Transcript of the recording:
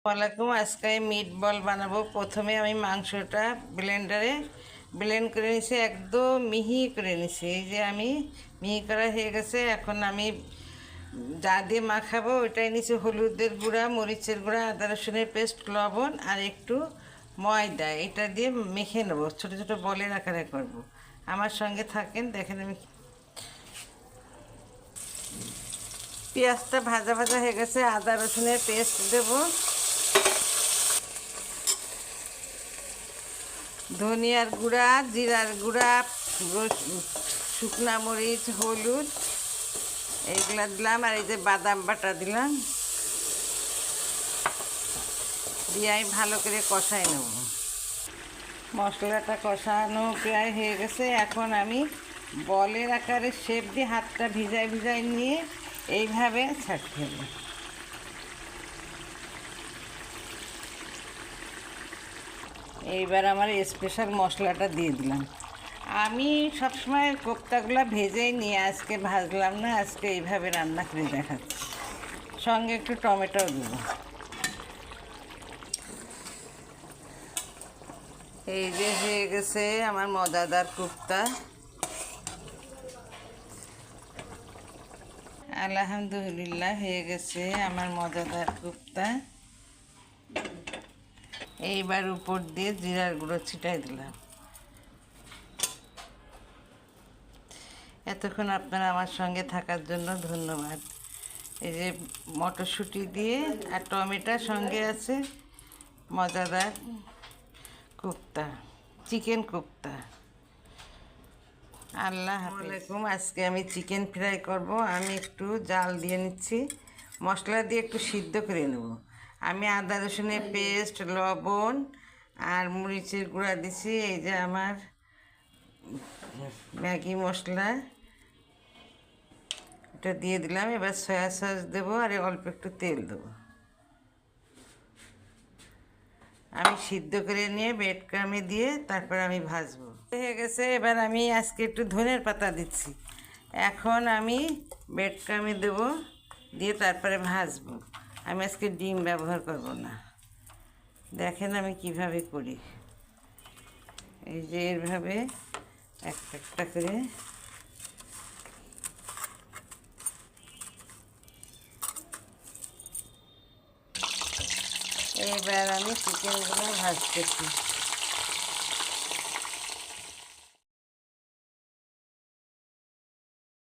ওয়ালাইকুম। আজকে মিট বল বানাবো। প্রথমে আমি মাংসটা ব্লেন্ডারে ব্লেন্ড করে নিছি, একদম মিহি করে নিছি। এই যে আমি মিহি করা হয়ে গেছে। এখন আমি যা দিয়ে মাখাবো ওইটাই নিছি: হলুদের গুঁড়া, মরিচের গুঁড়া, আদা রসুনের পেস্ট, লবণ আর একটু ময়দা। এটা দিয়ে মেখে নেবো, ছোটো ছোটো বলের আকারে করব। আমার সঙ্গে থাকেন, দেখেন। আমি পেঁয়াজটা ভাজা ভাজা হয়ে গেছে, আদা রসুনের পেস্ট দেবো, ধনিয়ার গুঁড়া, জিরার গুঁড়া, শুকনা মরিচ, হলুদ, এইগুলা দিলাম। আর এই যে বাদাম বাটা দিলাম, দিয়ে আমি ভালো করে কষাই নেব। মশলাটা কষানো প্রায় হয়ে গেছে। এখন আমি বলের আকারে শেপ দিয়ে হাতটা ভিজাই ভিজাই নিয়ে এইভাবে ছাড়তে হবে। এইবার আমার স্পেশাল মশলাটা দিয়ে দিলাম। আমি সবসময় কোপ্তাগুলো ভেজেই নিয়ে, আজকে ভাজলাম না, আজকে এইভাবে রান্না করে দেখাচ্ছি। সঙ্গে একটু টমেটোও দেবো। এই যে হয়ে গেছে আমার মজাদার কোপ্তা। আলহামদুলিল্লাহ, হয়ে গেছে আমার মজাদার কোপ্তা। এইবার উপর দিয়ে জিরার গুঁড়ো ছিটাই দিলাম। এতক্ষণ আপনারা আমার সঙ্গে থাকার জন্য ধন্যবাদ। এই যে মটরশুঁটি দিয়ে আর টমেটোর সঙ্গে আছে মজাদার কোপ্তা, চিকেন কোপ্তা। আসসালামু আলাইকুম। আজকে আমি চিকেন ফ্রাই করব। আমি একটু জাল দিয়ে নিচ্ছি, মশলা দিয়ে একটু সিদ্ধ করে নেব। আমি আদা রসুনের পেস্ট, লবণ আর মরিচের গুঁড়া দিছি। এই যে আমার ম্যাগি মশলা, এটা দিয়ে দিলাম। এবার সয়া সস দেবো আর অল্প একটু তেল দেবো। আমি সিদ্ধ করে নিয়ে ব্রেড ক্রামে দিয়ে তারপর আমি ভাজবো। হয়ে গেছে। এবার আমি আজকে একটু ধনের পাতা দিচ্ছি। এখন আমি ব্রেড ক্রামে দেবো, দিয়ে তারপরে ভাজবো। আমি আজকে ডিম ব্যবহার করব না। দেখেন আমি কিভাবে করি। এই যে এইভাবে একটা একটা করে এবার আমি চিকেনগুলো ভাজতেছি।